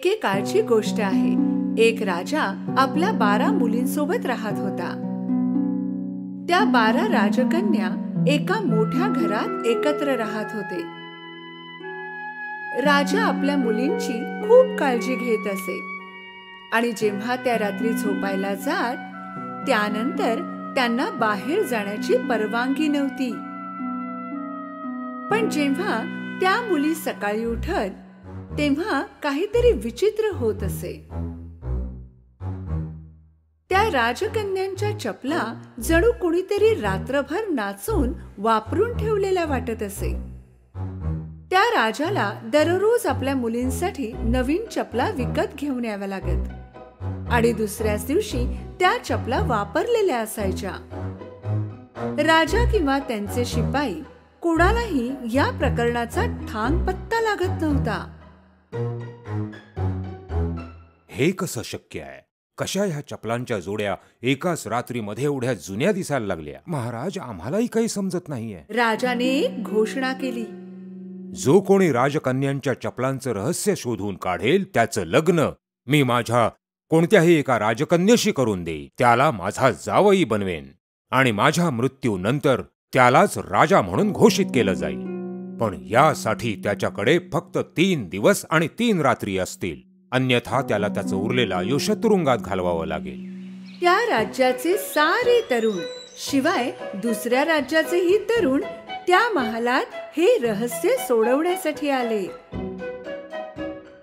एकेकाळची गोष्ट आहे. एक राजा आपल्या 12 मुलींसोबत राहत होता. त्या 12 राजकन्या एका मोठ्या घरात एकत्र राहत होते. राजा आपल्या मुलींची खूप काळजी घेत असे आणि जेव्हा त्या रात्री झोपायला जात, त्यानंतर त्यांना बाहेर जाण्याची परवानगी नव्हती. पण जेव्हा त्या मुली सकाळी उठत, तेव्हा काहीतरी विचित्र होत असे. त्या राजकन्यांच्या चपला जणू कुणीतरी रात्रभर नाचून वापरून ठेवलेल्या वाटत असे. त्या राजाला दररोज आपल्या मुलींसाठी नवीन चपला विकत घेऊन याव्या लागत आणि दुसऱ्याच दिवशी त्या चपला वापरलेल्या असायच्या. राजा किंवा त्यांचे शिपाई कोणालाही या प्रकरणाचा ठाम पत्ता लागत नव्हता. हे कसं शक्य आहे? कशा ह्या चपलांच्या जोड्या एकाच रात्रीमध्ये एवढ्या जुन्या दिसायला लागल्या? महाराज, आम्हालाही काही समजत नाहीये. राजाने एक घोषणा केली. जो कोणी राजकन्यांच्या चपलांचं रहस्य शोधून काढेल, त्याचं लग्न मी माझ्या कोणत्याही एका राजकन्येशी करून देईन. त्याला माझा जावई बनवेन आणि माझ्या मृत्यूनंतर त्यालाच राजा म्हणून घोषित केलं जाईल. पण यासाठी त्याच्याकडे फक्त 3 दिवस आणि 3 रात्री असतील, अन्यथा त्याला त्याचं उरलेलं आयुष्य तुरुंगात घालवावं लागेल. त्या राज्याचे सारे तरुण, शिवाय दुसऱ्या राज्याचेही तरुण त्या महालात हे रहस्य सोडवण्यासाठी आले.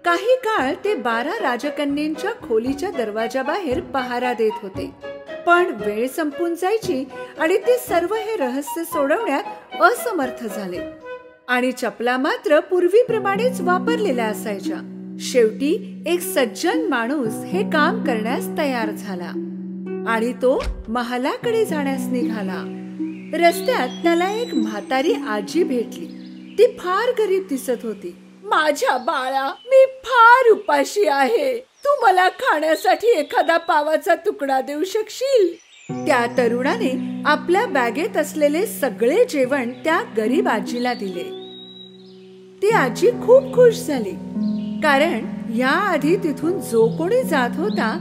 काही काळ ते 12 राजकन्यांच्या खोलीच्या दरवाजाबाहेर पहारा देत होते. पण वेळ संपून जायची आणि ते सर्व हे रहस्य सोडवण्यात असमर्थ झाले आणि चपला मात्र पूर्वीप्रमाणेच वापरलेल्या असायच्या. शेवटी एक सज्जन माणूस हे काम करण्यास तयार झाला आणि तो महालाकडे जाण्यास निघाला. रस्त्यात त्याला एक म्हातारी आजी भेटली. ती फार गरीब दिसत होती. माझ्या बाळा, मी फार उपाशी आहे. तू मला खाण्यासाठी एखादा पावाचा तुकडा देऊ शकशील? त्या तरुणाने आपल्या बॅगेत असलेले सगळे जेवण त्या गरीब आजीला दिले. ती आजी खूप खुश झाली, कारण याआधी तिथून जो कोणी जात होता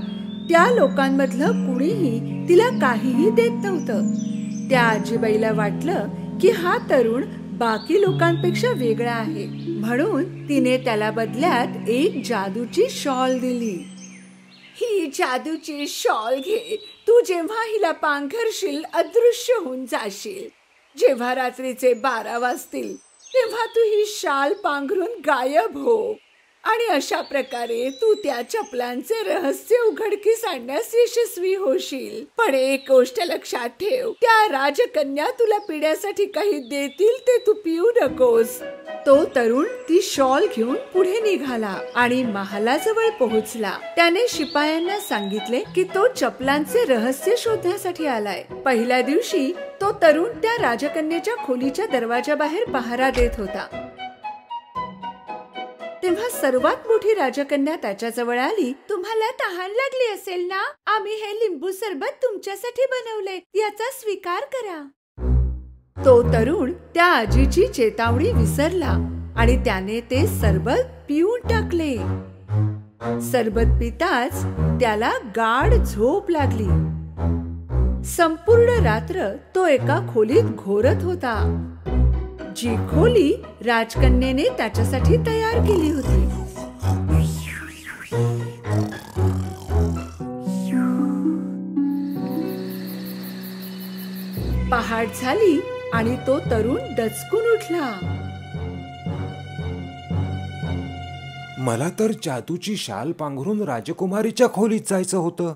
त्या लोकांमधलं कुणीही तिला काहीही देत नव्हतं. त्या आजीबाईला वाटलं की हा तरुण बाकी लोकांपेक्षा वेगळा आहे, म्हणून तिने त्याला बदल्यात एक जादूची शॉल दिली. ही जादूची शॉल घे. तू जेव्हा हिला पांघरशील, अदृश्य होऊन जाशील. जेव्हा रात्रीचे 12 वाजतील, तेव्हा तू ही शाल पांघरून गायब हो आणि अशा प्रकारे तू त्या चपलांचे रहस्य उघडकीस आणण्यास यशस्वी होशील. पण एक गोष्ट लक्षात ठेव, त्या राजकन्या तुला पिण्यासाठी काही देतील ते तू पिऊ नकोस. तो तरुण ती शॉल घेऊन पुढे निघाला आणि महालाजवळ पोहोचला. त्याने शिपायांना सांगितले की तो चपलांचे रहस्य शोधण्यासाठी आलाय. पहिल्या दिवशी तो तरुण त्या राजकन्येच्या खोलीच्या दरवाजाबाहेर पहारा देत होता. तेव्हा सर्वात मोठी राजकन्या त्याच्याजवळ आली. तुम्हाला तहान लागली असेल ना? आम्ही हे लिंबू सरबत तुमच्यासाठी बनवले, याचा स्वीकार करा. तो तरुण त्या आजीची चेतावणी विसरला आणि त्याने ते सरबत पिऊन टाकले. सरबत पिताच त्याला गाढ झोप लागली. संपूर्ण रात्र तो एका खोलीत घोरत होता, जी खोली राजकन्येने त्याच्यासाठी तयार केली होती. पहाट झाली आणि तो तरुण दचकून उठला. मला तर जादूची शाल पांघरून राजकुमारीच्या खोलीत जायचं होतं.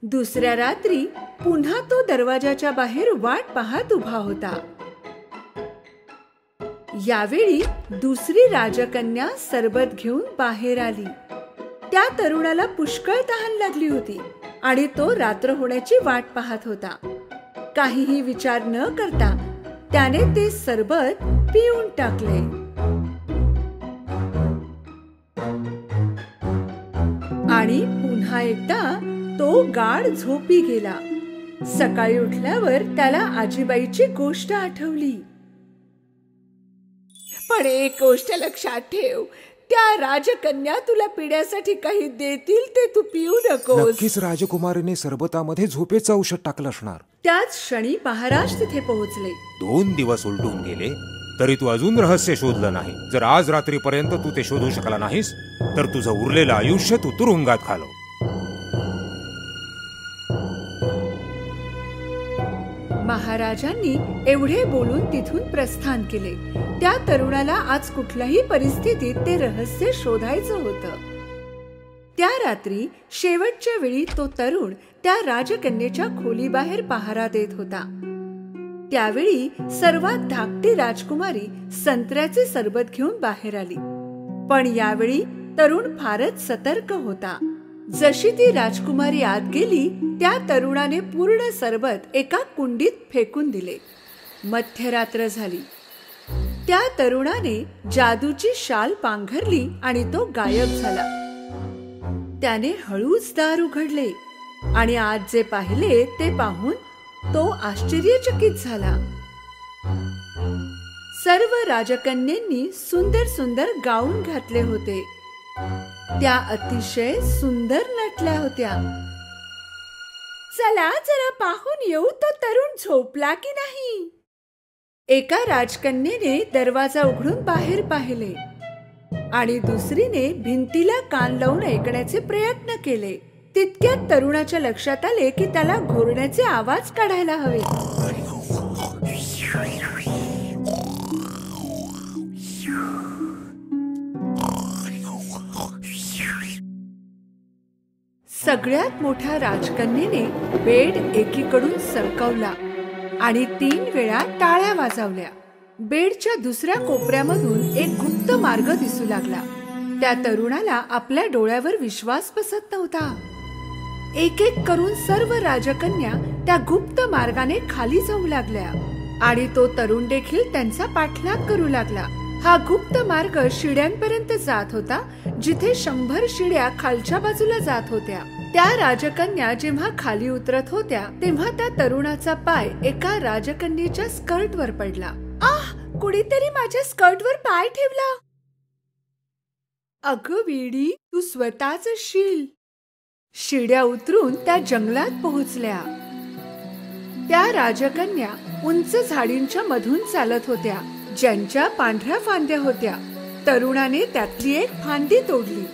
दुसऱ्या रात्री पुन्हा तो दरवाजाच्या बाहेर वाट पाहत उभा होता. यावेळी दुसरी राजकन्या सरबत घेऊन बाहेर आली. त्या तरुणाला पुष्कळ तहान लागली होती आणि तो रात्र होण्याची वाट पाहत होता. काहीही विचार न करता त्याने ते सरबत पिऊन टाकले. आणि पुन्हा एकदा तो गाढ झोपी गेला. सकाळी उठल्यावर त्याला आजीबाईची गोष्ट आठवली. पण एक गोष्ट लक्षात ठेव, त्या राजकन्या तुला पिण्यासाठी काही देतील ते तू पिऊ नकोस. नक्कीच राजकुमारीने सरबतामध्ये झोपेचं औषध टाकलं असणार. त्याच क्षणी महाराज तिथे पोहोचले. 2 दिवस उलटून गेले तरी तू अजून रहस्य शोधलं नाही. जर आज रात्रीपर्यंत तू ते शोधू शकला नाहीस तर तुझं उरलेलं आयुष्य तू तुरुंगात घालव. महाराजांनी एवढे बोलून तिथून प्रस्थान केले. त्या तरुणाला आज कुठल्याही परिस्थितीत ते रहस्य शोधायचं होतं. त्या रात्री शेवटच्या वेळी तो तरुण त्या राजकन्येच्या खोलीबाहेर पहारा देत होता. त्यावेळी सर्वात धाकटी राजकुमारी संत्र्याचे सरबत घेऊन बाहेर आली. पण यावेळी तरुण फारच सतर्क होता. जशी ती राजकुमारी आत गेली त्या तरुणाने पूर्ण सरबत एका कुंडीत फेकून दिले. मध्यरात्र झाली. त्या तरुणाने जादूची शाल पांघरली आणि तो गायब झाला. त्याने हळूच दार उघडले आणि आज जे पाहिले ते पाहून तो आश्चर्यचकित झाला. सर्व राजकन्यांनी सुंदर सुंदर गाऊन घातले होते. त्या अतिशय सुंदर नटल्या होत्या. चला जरा पाहून येऊ तो तरुण झोपला की नाही. एका राजकन्येने दरवाजा उघडून बाहेर पाहिले आणि दुसरीने भिंतीला कान लावून ऐकण्याचे प्रयत्न केले. तितक्यात तरुणाच्या लक्षात आले की त्याला घोरण्याचे आवाज काढायला हवे. सगळ्यात मोठ्या राजकन्येने बेड एकीकडून सरकवला आणि 3 वेळा टाळ्या वाजवल्या. बेडच्या दुसऱ्या कोपऱ्यामधून एक गुप्त मार्ग दिसू लागला. त्या तरुणाला आपल्या डोळ्यावर विश्वास बसत नव्हता. एक एक करून सर्व राजकन्या त्या गुप्त मार्गाने खाली जाऊ लागल्या आणि तो तरुण देखील त्यांचा पाठलाग करू लागला. हा गुप्त मार्ग शिड्यांपर्यंत जात होता, जिथे 100 शिड्या खालच्या बाजूला जात होत्या. त्या राजकन्या जेव्हा खाली उतरत होत्या तेव्हा त्या तरुणाचा पाय एका राजकन्येच्या स्कर्टवर पडला. आह, कुणीतरी माझ्या स्कर्टवर पाय ठेवला. अगं वेडी, तू स्वतःच शील. शिड्या उतरून त्या जंगलात पोहोचल्या. त्या राजकन्या उंच झाडींच्या मधून चालत होत्या, ज्यांच्या पांढऱ्या फांद्या होत्या. तरुणाने त्यातली एक फांदी तोडली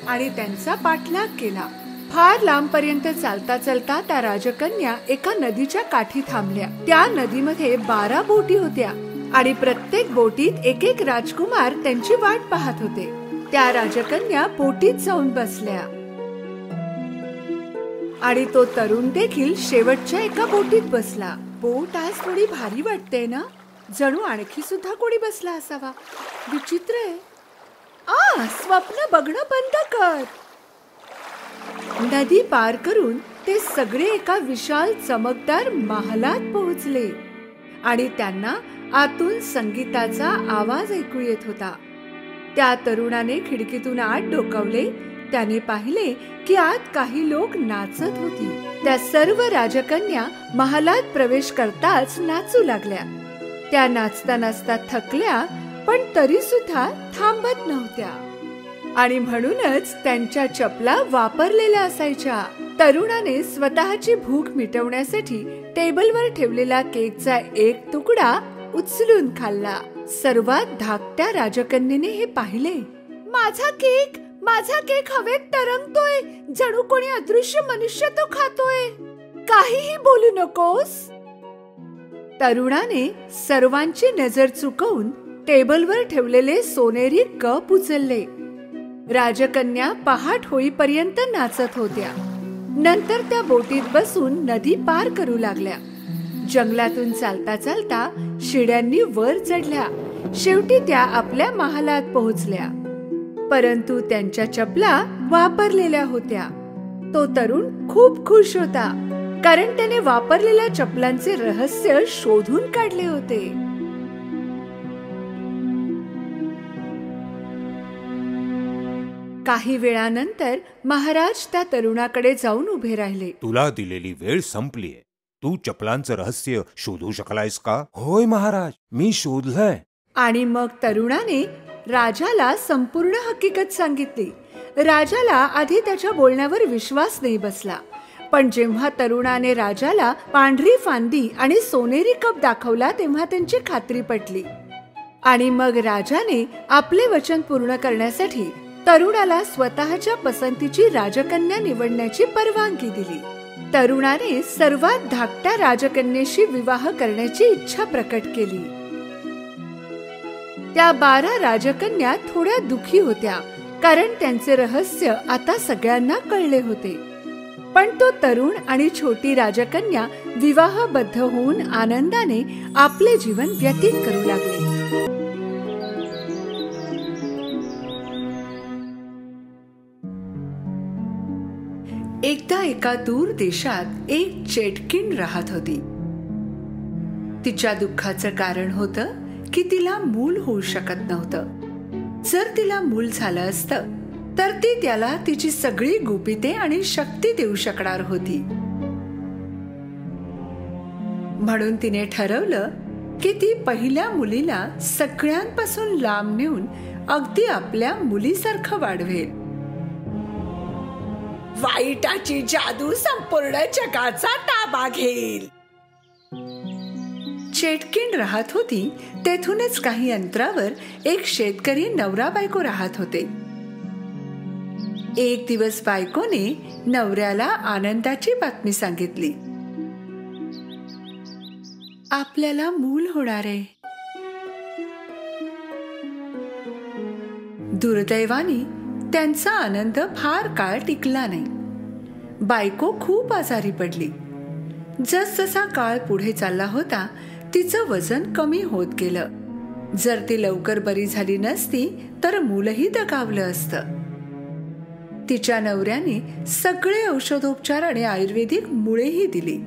आणि त्यांचा पाठलाग केला. फार लांबपर्यंत चालता चालता त्या राजकन्या एका नदीच्या काठी थांबल्या. त्या नदीमध्ये 12 बोटी होत्या आणि प्रत्येक बोटीत एक एक राजकुमार त्यांची वाट पाहत होते. त्या राजकन्या बोटीत जाऊन बसल्या आणि तो तरुण देखील शेवटच्या एका बोटीत बसला. बोट आज थोडी भारी वाटते ना, जणू आणखी सुद्धा कोणी बसला असावा. विचित्र आहे. स्वप्न बघणं बंद कर. नदी पार करून ते सगळे एका विशाल चमकदार महालात पोहोचले आणि त्यांना आतून संगीताचा आवाज ऐकू येत होता. त्या तरुणाने खिडकीतून आत डोकावले. त्याने पाहिले की आत काही लोक नाचत होती. त्या सर्व राजकन्या महालात प्रवेश करताच नाचू लागल्या. त्या नाचता नाचता थकल्या, पण तरी सुद्धा थांबत नव्हत्या आणि म्हणूनच त्यांच्या चपला वापरलेल्या असायच्या. तरुणाने स्वतःची भूक मिटवण्यासाठी टेबलवर ठेवलेला केकचा एक तुकडा उचलून खाल्ला. सर्वात धाकट्या राजकन्येने हे पाहिले. माझा केक हवेत तरंगतोय, जणू कोणी अदृश्य मनुष्य तो खातोय. काहीही बोलू नकोस. तरुणाने सर्वांची नजर चुकवून टेबलवर ठेवलेले सोनेरी कप उचलले. राजकन्या पहाट होईपर्यंत नाचत होत्या. नंतर त्या बोटीत बसून नदी पार करू लागल्या. जंगलातून चालता चालता शिड्यांनी वर चढल्या. शेवटी त्या आपल्या महालात पोहोचल्या, परंतु त्यांच्या चपला वापरलेल्या होत्या. तो तरुण खूप खुश होता, कारण त्याने वापरलेल्या चपलांचे रहस्य शोधून काढले होते. काही वेळानंतर महाराज त्या तरुणाकडे जाऊन उभे राहिले. तुला दिलेली वेळ संपलीये. तू चपलांचं रहस्य शोधू शकलायस का? होय महाराज, मी शोधलंय. आणि मग तरुणाने राजाला संपूर्ण हकीकत सांगितली. राजाला आधी त्याच्या बोलण्यावर विश्वास नाही बसला, पण जेव्हा तरुणाने राजाला पांढरी फांदी आणि सोनेरी कप दाखवला तेव्हा त्यांची खात्री पटली. आणि मग राजाने आपले वचन पूर्ण करण्यासाठी तरुणाला स्वतःच्या पसंतीची राजकन्या निवडण्याची परवानगी दिली. तरुणाने सर्वात धाकट्या राजकन्येशी विवाह करण्याची इच्छा प्रकट केली. त्या 12 राजकन्या थोड्या दुखी होत्या, कारण त्यांचे रहस्य आता सगळ्यांना कळले होते. पण तो तरुण आणि छोटी राजकन्या विवाहबद्ध होऊन आनंदाने आपले जीवन व्यतीत करू लागले. एकदा एका दूर देशात एक चेटकीण राहत होती. तिच्या दुःखाचं कारण होतं की तिला मूल होऊ शकत नव्हतं. जर तिला मूल झालं असतं तर ती त्याला तिची सगळी गुपिते आणि शक्ती देऊ शकणार होती. म्हणून तिने ठरवलं की ती पहिल्या मुलीला सगळ्यांपासून लांब नेऊन अगदी आपल्या मुलीसारखं वाढवेल. वाईटाची जादू संपूर्ण जगाचा ताबा घेईल. चेटकीण राहत होती तेथूनच काही अंतरावर एक शेतकरी नवरा बायको राहत होते. एक दिवस बायकोने नवऱ्याला आनंदाची बातमी सांगितली. आपल्याला मूल होणार आहे. दुर्दैवाने त्यांचा आनंद फार काळ टिकला नाही. बायको खूप आजारी पडली. जसजसा काळ पुढे चालला होता तिचं वजन कमी होत गेलं. जर ती लवकर बरी झाली नसती तर मूलही दगावलं असतं. तिच्या नवऱ्याने सगळे औषधोपचार आणि आयुर्वेदिक मुळेही दिली,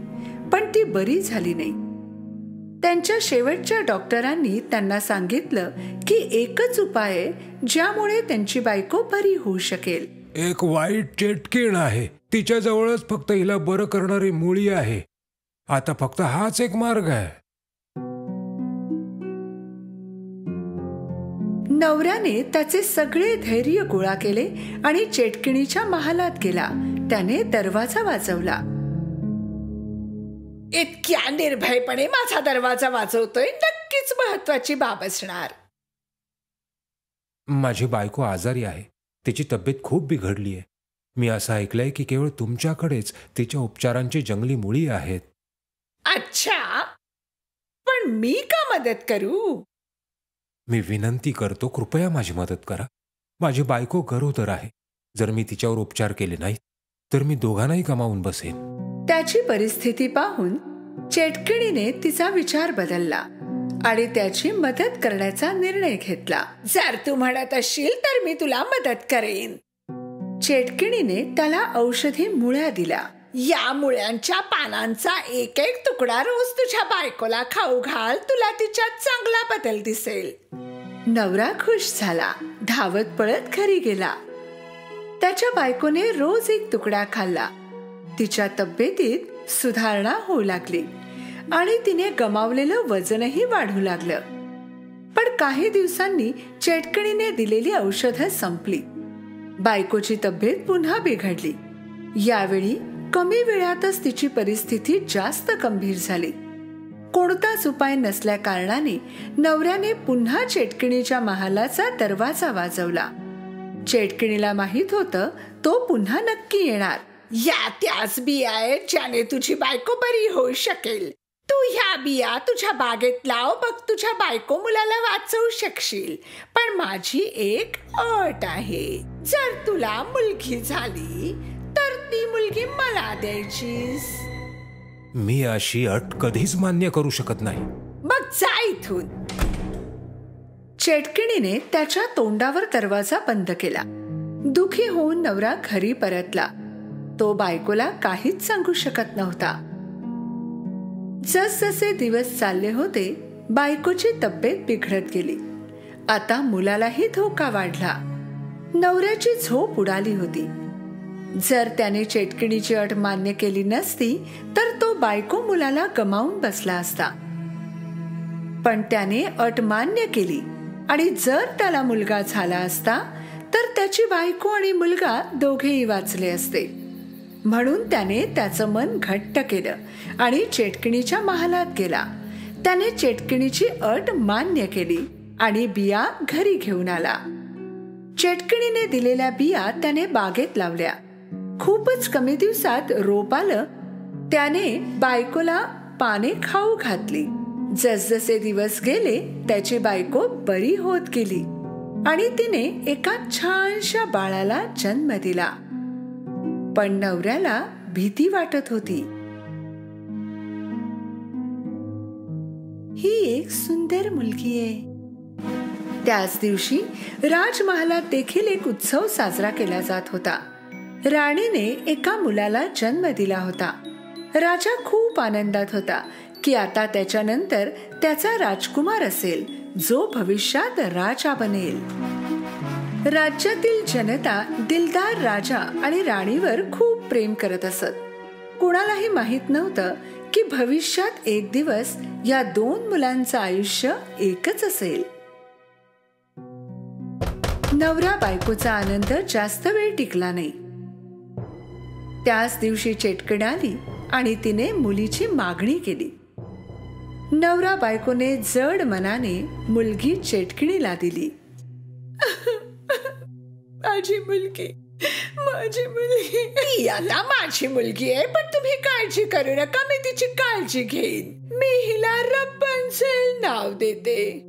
पण ती बरी झाली नाही. त्यांच्या शेवटच्या डॉक्टरांनी त्यांना सांगितलं की एकच उपाय आहे ज्यामुळे त्यांची बायको बरी होऊ शकेल. एक वाईट चेटकीण आहे. तिच्या जवळच फक्त हिला बरं करणारी मुळी आहे. आता फक्त हाच एक मार्ग आहे. नवऱ्याने त्याचे सगळे धैर्य गोळा केले आणि चेटकिणीच्या महालात गेला. त्याने दरवाजा वाजवला. इतक्या निर्भयपणे माझा दरवाजा वाजवतोय, नक्कीच महत्वाची बाब असणार. माझी बायको आजारी आहे. तिची तब्येत खूप बिघडली आहे. मी असं ऐकलंय की केवळ तुमच्याकडेच तिच्या उपचारांची जंगली मुळी आहेत. अच्छा, पण मी का मदत करू? मी विनंती करतो, कृपया माझी मदत करा. माझी बायको गरोदर आहे. जर मी तिच्यावर उपचार केले नाहीत तर मी दोघांनाही गमावून बसेन. त्याची परिस्थिती पाहून चेटकिणीने तिचा विचार बदलला आणि त्याची मदत करण्याचा निर्णय घेतला. जर तू म्हणत असशील तर मी तुला मदत करेन. चेटकिणीने त्याला औषधी मुळ्या दिल्या. या मुळ्यांच्या पानांचा एक एक तुकडा रोज तुझ्या बायकोला खाऊ घाल, तुला तिच्यात चांगला बदल दिसेल. नवरा खुश झाला. धावत पळत घरी गेला. त्याच्या बायकोने रोज एक तुकडा खाल्ला. तिच्या तब्येतीत सुधारणा होऊ लागली आणि तिने गमावलेलं वजनही वाढू लागलं. पण काही दिवसांनी चेटकिणीने दिलेली औषधं संपली. बायकोची तब्येत पुन्हा बिघडली. यावेळी कमी वेळातच तिची परिस्थिती जास्त गंभीर झाली. कोणताच उपाय नसल्या कारणाने नवऱ्याने पुन्हा चेटकिणीच्या महालाचा दरवाजा वाजवला. चेटकिणीला माहित होतं तो पुन्हा नक्की येणार. या त्याच बिया आहेत ज्याने तुझी बायको बरी होऊ शकेल. तू ह्या बिया तुझ्या बागेत लाव, बघ तुझ्या बायको मुलाला वाचवू शकशील. पण माझी एक अट आहे. जर तुला मुलगी झाली तर ती मुलगी मला द्यायचीस. मी अशी अट कधीच मान्य करू शकत नाही. मग जा इथून. चेटकिणीने त्याच्या तोंडावर दरवाजा बंद केला. दुखी होऊन नवरा घरी परतला. तो बायकोला काहीच सांगू शकत नव्हता. जसजसे दिवस चालले होते बायकोची तब्येत बिघडत गेली. आता मुलालाही धोका वाढला. नवऱ्याची झोप उडाली होती. जर त्याने चेटकिणीची अट मान्य केली नसती तर तो बायको मुलाला गमावून बसला असता. पण त्याने अट मान्य केली आणि जर त्याला मुलगा झाला असता तर त्याची बायको आणि मुलगा दोघेही वाचले असते. म्हणून त्याने त्याचं मन घट्ट केलं आणि चेटकिणीच्या महालात गेला. त्याने चेटकिणीची अट मान्य केली आणि बिया घरी घेऊन आला. चेटकिणीने दिलेल्या बिया त्याने बागेत लावल्या. खूपच कमी दिवसात रोप आलं. त्याने बायकोला पाने खाऊ घातली. जसजसे दिवस गेले त्याची बायको बरी होत गेली आणि तिने एका छानशा बाळाला जन्म दिला. पण नवऱ्याला भीती वाटत होती. ही एक सुंदर मुलगी आहे. त्याच दिवशी राजमहालात देखील एक उत्सव साजरा केला जात होता. राणीने एका मुलाला जन्म दिला होता. राजा खूप आनंदात होता की आता त्याच्यानंतर त्याचा राजकुमार असेल जो भविष्यात राजा बनेल. राज्यातील जनता दिलदार राजा आणि राणीवर खूप प्रेम करत असत. कोणालाही माहित नव्हतं की भविष्यात एक दिवस या दोन मुलांचं आयुष्य एकच असेल. नवरा बायकोचा आनंद जास्त वेळ टिकला नाही. त्याच दिवशी चेटकिण आली आणि तिने मुलीची मागणी केली. नवरा बायकोने जड मनाने मुलगी चेटकिणीला दिली. माझी मुलगी ती आता माझी मुलगी आहे, पण तुम्ही काळजी करू नका, मी तिची काळजी घेईन. मी हिला रपन्झेल नाव देते.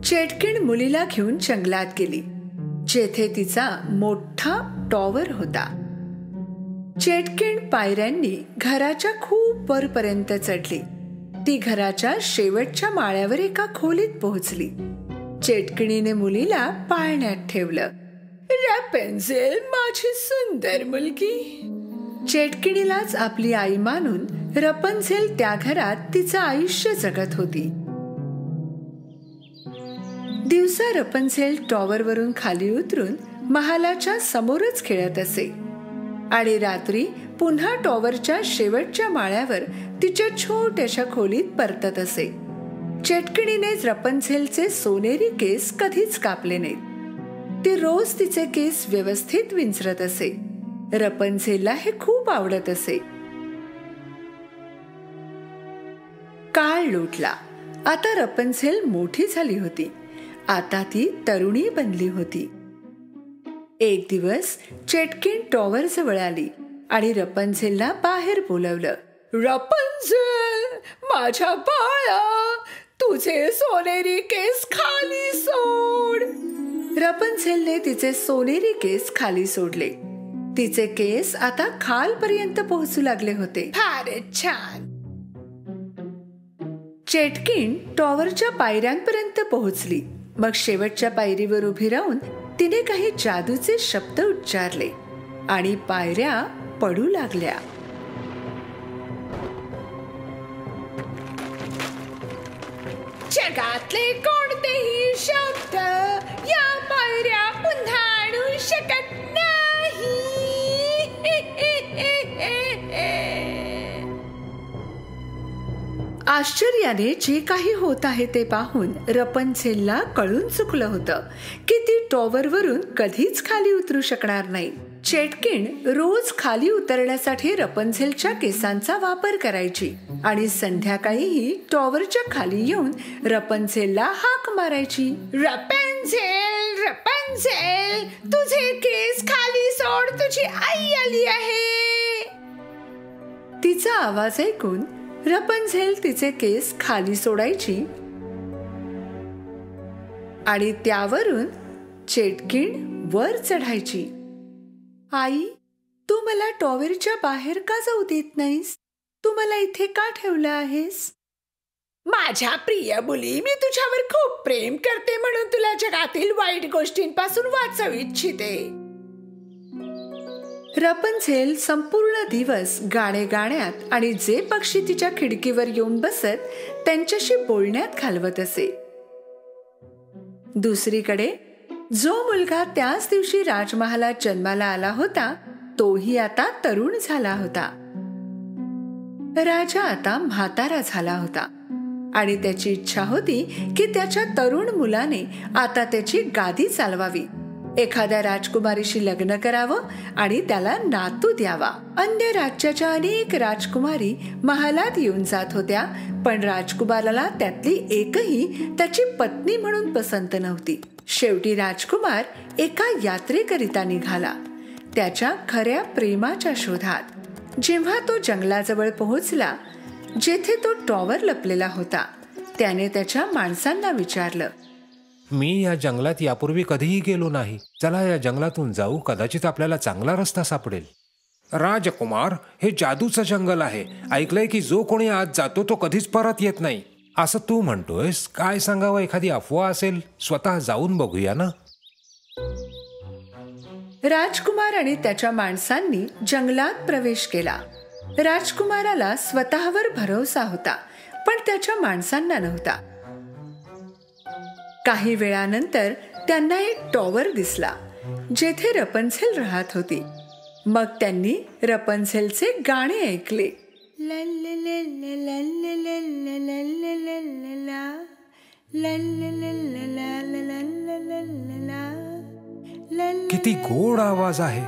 चेटकिण मुलीला घेऊन जंगलात गेली, जेथे तिचा मोठा टॉवर होता. चेटकिण पायऱ्यांनी घराच्या खूप वरपर्यंत चढली. ती घराच्या शेवटच्या माळ्यावर एका खोलीत पोहोचली. चेटकिणीने मुलीला पाळण्यात ठेवलं. रपन्झेल माझी सुंदर मुलगी. चेटकिणीलाच आपली आई मानून रपन्झेल त्या घरात तिचं आयुष्य जगत होती. दिवसा रपन्झेल टॉवर वरून खाली उतरून महालाच्या समोरच खेळत असे आणि रात्री पुन्हा टॉवरच्या शेवटच्या माळ्यावर तिच्या छोट्याशा खोलीत परतत असे. चेटकिणीने रपन्झेलचे सोनेरी केस कधीच कापले नाहीत. ती रोज तिचे केस व्यवस्थित विंचरत असे. रपन्झेलला हे खूप आवडत असे. काळ लोटला. आता रपन्झेल मोठी झाली होती. आता ती तरुणी बनली होती. एक दिवस चेटकिण टॉवर जवळ आली आणि रपन्झेलला बाहेर बोलवलं. रपन्झेल माझ्या बाळा, तुझे सोनेरी केस खाली सोड. रपन्झेलने तिचे सोनेरी केस खाली सोडले. तिचे केस आता खालपर्यंत पोहोचू लागले होते. फारच छान. चेटकिण टॉवरच्या पायऱ्यांपर्यंत पोहोचली. मग शेवटच्या पायरीवर उभी राहून तिने काही जादूचे शब्द उच्चारले आणि पायऱ्या पडू लागल्या. जगातले कोणतेही शब्द या पायऱ्या पुन्हा आणू शकत नाही. आश्चर्याने जे काही होत आहे ते पाहून रपन्झेलला कळून चुकलं होतं की ती टॉवरवरून कधीच खाली उतरू शकणार नाही. चेटकिण रोज खाली उतरण्यासाठी रपन्झेलच्या केसांचा वापर करायची आणि संध्याकाळीही टॉवरच्या खाली येऊन रपन्झेलला हाक मारायची. रपन्झेल, रपन्झेल, तुझे केस खाली सोड, तुझी आई आली आहे. तिचा आवाज ऐकून रपन्झेल तिचे केस खाली सोडायची आणि त्यावरून चेटकिण वर चढायची. आई, तू मला टॉवरच्या बाहेर का जाऊ देत नाहीस? तू मला इथे का ठेवलं आहेस? माझ्या प्रिय मुली, मी तुझ्यावर खूप प्रेम करते म्हणून तुला जगातील वाईट गोष्टींपासून वाचवू इच्छिते. रपन्झेल संपूर्ण दिवस गाणे गाण्यात आणि जे पक्षी तिच्या खिडकीवर येऊन बसत त्यांच्याशी बोलण्यात घालवत असे. दुसरीकडे जो मुलगा त्याच दिवशी राजमहालात जन्माला आला होता तोही आता तरुण झाला होता. राजा आता म्हातारा झाला होता. आणि त्याची इच्छा होती की त्याच्या तरुण मुलाने आता त्याची गादी चालवावी, एखाद्या राजकुमारीशी लग्न करावं आणि त्याला नातू द्यावा. अन्य राज्याच्या अनेक राजकुमारी महालात येऊन जात होत्या, पण राजकुमाराला त्यातली एकही त्याची पत्नी म्हणून पसंत नव्हती. शेवटी राजकुमार एका यात्रेकरिता निघाला, त्याच्या खऱ्या प्रेमाच्या शोधात. जेव्हा तो जंगलाजवळ पोहोचला जेथे तो टॉवर लपलेला होता, त्याने त्याच्या माणसांना विचारलं, मी या जंगलात यापूर्वी कधीही गेलो नाही. चला या जंगलातून जाऊ, कदाचित आपल्याला चांगला रस्ता सापडेल. राजकुमार, हे जादूचं जंगल आहे. ऐकलंय की जो कोणी आत जातो तो कधीच परत येत नाही. असं तू म्हणतोयस? काय सांगावं, एखादी अफवा असेल. स्वतः जाऊन बघूया ना. राजकुमार आणि त्याच्या माणसांनी जंगलात प्रवेश केला. राजकुमाराला स्वतःवर भरोसा होता, पण त्याच्या माणसांना नव्हता. काही वेळानंतर त्यांना एक टॉवर दिसला जेथे रपन्झेल राहत होती. मग त्यांनी रपन्झेलचे गाणे ऐकले. किती गोड आवाज आहे.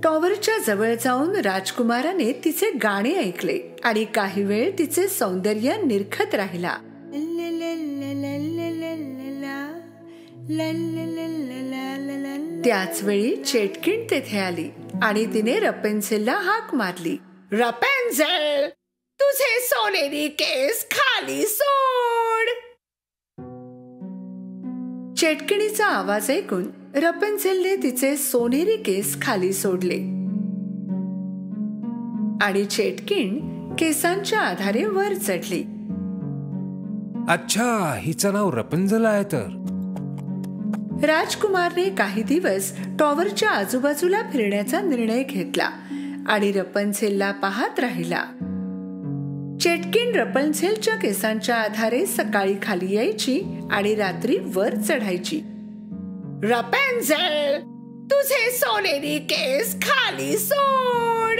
टॉवरच्या जवळ जाऊन राजकुमाराने तिचे गाणे ऐकले आणि काही वेळ तिचे सौंदर्य निरखत राहिला. त्याच वेळी चेटकिन तेथे आली आणि तिने रपेन्झेलला हाक मारली. रपेन्झेल, तुझे सोनेरी केस खाली सोड. चेटकिणीचा आवाज ऐकून रपेन्झेलने तिचे सोनेरी केस खाली सोडले आणि चेटकिन केसांच्या आधारे वर चढली. अच्छा, हिचं नाव रपेन्झेल आहे तर. राजकुमारने काही दिवस टॉवरच्या आजूबाजूला फिरण्याचा निर्णय घेतला आणि रपेन्झेलला पाहत राहिला. चेटकिन रपेन्झेलच्या केसांच्या आधारे सकाळी खाली यायची आणि रात्री वर चढायची. रपेन्झेल, तुझे सोनेरी केस खाली सोड.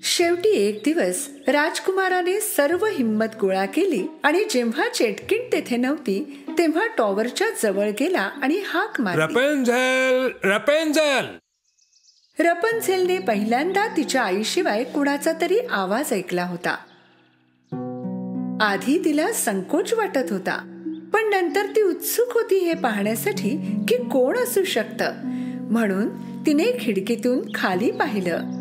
शेवटी एक दिवस राजकुमाराने सर्व हिम्मत गोळा केली आणि जेव्हा चेटकिन तेथे नव्हती तेव्हा टॉवरच्या जवळ गेला आणि हाक मारली. रपेन्झेल, रपेन्झेल. रपेन्झेलने पहिल्यांदा तिच्या आईशिवाय कुणाचा तरी आवाज ऐकला होता. आधी तिला संकोच वाटत होता, पण नंतर ती उत्सुक होती हे पाहण्यासाठी की कोण असू शकतं. म्हणून तिने खिडकीतून खाली पाहिलं.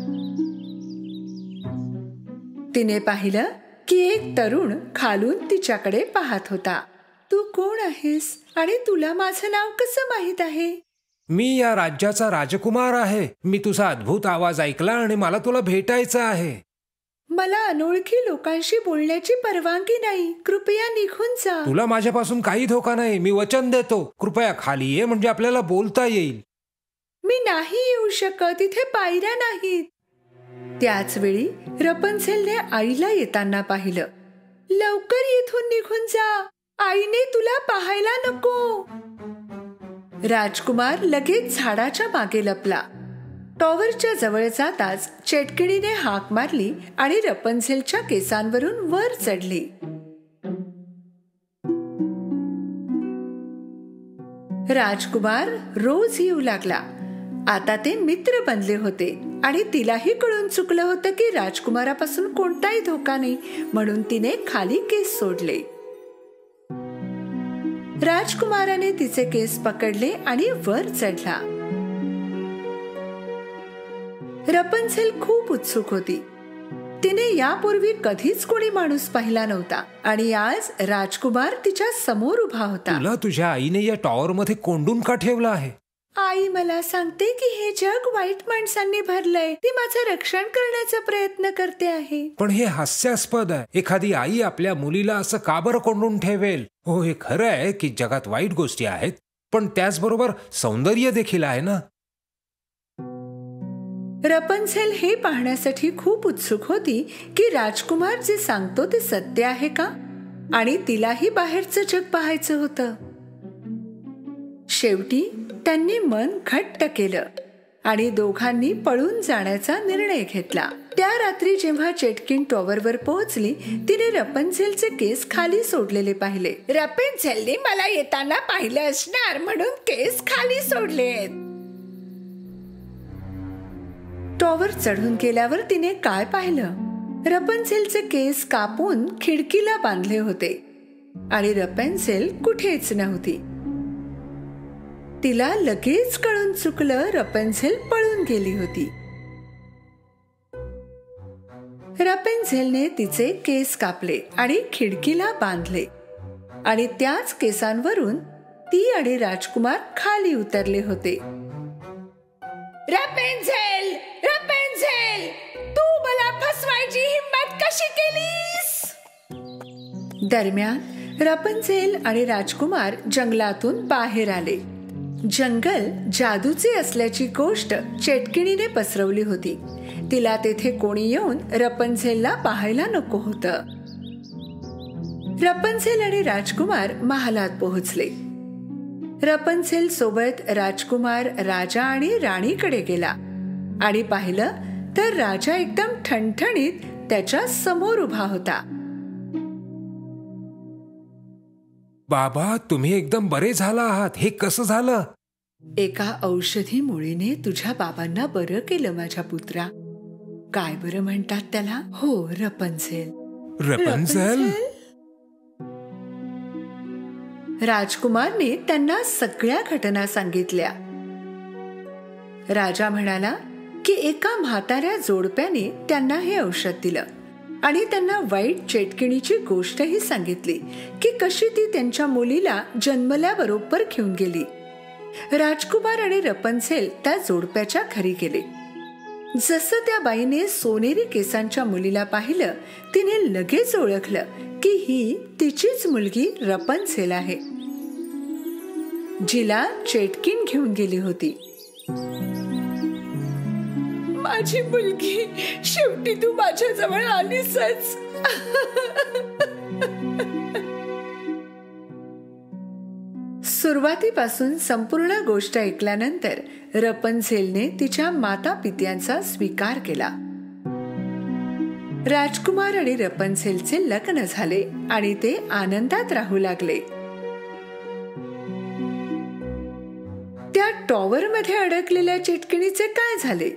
तिने पाहिलं की एक तरुण खालून तिच्याकडे पाहत होता. तू कोण आहेस आणि तुला माझं नाव कसं माहित आहे? मी या राज्याचा राजकुमार आहे. मी तुझा अद्भुत आवाज ऐकला आणि मला तुला भेटायचं आहे. मला अनोळखी लोकांशी बोलण्याची परवानगी नाही. कृपया निघून जा. तुला माझ्यापासून काही धोका नाही. मी वचन देतो. कृपया खाली ये, म्हणजे आपल्याला बोलता येईल. मी नाही येऊ शकत. इथे पायऱ्या नाहीत. त्याच वेळी रपेन्झेलने आईला येताना पाहिलं. लवकर येथून निघून जा. आईने तुला पाहायला नको. राजकुमार लगेच झाडाच्या मागे लपला. टॉवरच्या जवळ जाताच चेटकिणीने हाक मारली आणि रपेन्झेलच्या केसांवरून वर चढली. राजकुमार रोज येऊ लागला. आता ते मित्र बनले होते आणि तिलाही कळून चुकलं होतं की राजकुमारापासून कोणताही धोका नाही, म्हणून तिने खाली केस सोडले. राजकुमाराने तिचे केस पकडले आणि वर चढला. रपेन्झेल खूप उत्सुक होती. तिने यापूर्वी कधीच कोणी माणूस पाहिला नव्हता आणि आज राजकुमार तिच्या समोर उभा होता. तुला तुझ्या आईने या टॉवर मध्ये कोंडून का ठेवलं आहे? आई मला सांगते की हे जग वाईट माणसांनी भरलंय. ती माझं रक्षण करण्याचा प्रयत्न करते आहे. पण हे हास्यास्पद आहे. एखादी आई आपल्या मुलीला असं का बरं कोंडून ठेवेल? हो, हे खरं आहे की जगात वाईट गोष्टी आहेत, पण त्याचबरोबर सौंदर्य देखील आहे ना. रपेन्झेल हे पाहण्यासाठी खूप उत्सुक होती की राजकुमार जे सांगतो ते सत्य आहे का, आणि तिलाही बाहेरचं जग पाहायचं होतं. शेवटी त्यांनी मन घट्ट केलं. आणि दोघांनी पळून जाण्याचा निर्णय घेतला. त्या रात्री जेव्हा चेटकिन टॉवरवर पोहोचली, तिने रपन्झेलचे केस खाली सोडलेले पाहिले. रपन्झेलने मला येताना पाहिलं असणार म्हणून केस खाली सोडलेत. टॉवर चढून गेल्यावर तिने काय पाहिलं? रपन्झेलचे केस कापून खिडकीला बांधले होते आणि रपन्झेल कुठेच नव्हती. तिला लगेच कळून चुकलं, रपन्झेल पळून गेली होती. रपन्झेलने तिचे केस कापले आणि खिडकीला बांधले आणि त्याच केसांवरून ती आणि राजकुमार खाली उतरले होते. रपन्झेल, रपन्झेल, तू मला फसवायची हिम्मत कशी केलीस? दरम्यान रपन्झेल आणि राजकुमार जंगलातून बाहेर आले. जंगल जादूचे असल्याची गोष्ट चेटकिणीने पसरवली होती. तिला तेथे कोणी येऊन रपन्झेलला पाहायला नको होतं. रपन्झेल आणि राजकुमार महालात पोहोचले. रपन्झेल सोबत राजकुमार राजा आणि राणीकडे गेला आणि पाहिलं तर राजा एकदम ठणठणीत त्याच्या समोर उभा होता. बाबा, तुम्ही एकदम बरे झाला आहात. हे कसं झालं? एका औषधी मुळीने तुझ्या बाबांना बरं केलं माझ्या पुत्रा. काय बरं म्हणतात त्याला? हो, रपन्झेल. रपन्झेल? राजकुमारने त्यांना सगळ्या घटना सांगितल्या. राजा म्हणाला की एका म्हाताऱ्या जोडप्याने त्यांना हे औषध दिलं आणि त्यांना वाईट चेटकिणीची गोष्टही सांगितली की कशी ती त्यांच्या मुलीला जन्मल्याबरोबर घेऊन गेली. राजकुमार आणि रपन्झेल त्या जोडप्याच्या घरी गेले. जसं त्या बाईने सोनेरी केसांच्या मुलीला पाहिलं, तिने लगेच ओळखलं की ही तिचीच मुलगी रपन्झेल आहे, जिला चेटकिन घेऊन गेली होती. माझी मुलगी, शेवटी तू माझ्या जवळ आलीसच. सुरुवातीपासून संपूर्ण गोष्ट ऐकल्यानंतर रपन्झेलने तिच्या माता पित्यांचा स्वीकार केला. राजकुमार आणि रपन्झेलचे लग्न झाले आणि ते आनंदात राहू लागले. त्या टॉवर मध्ये अडकलेल्या चेटकिणीचे काय झाले?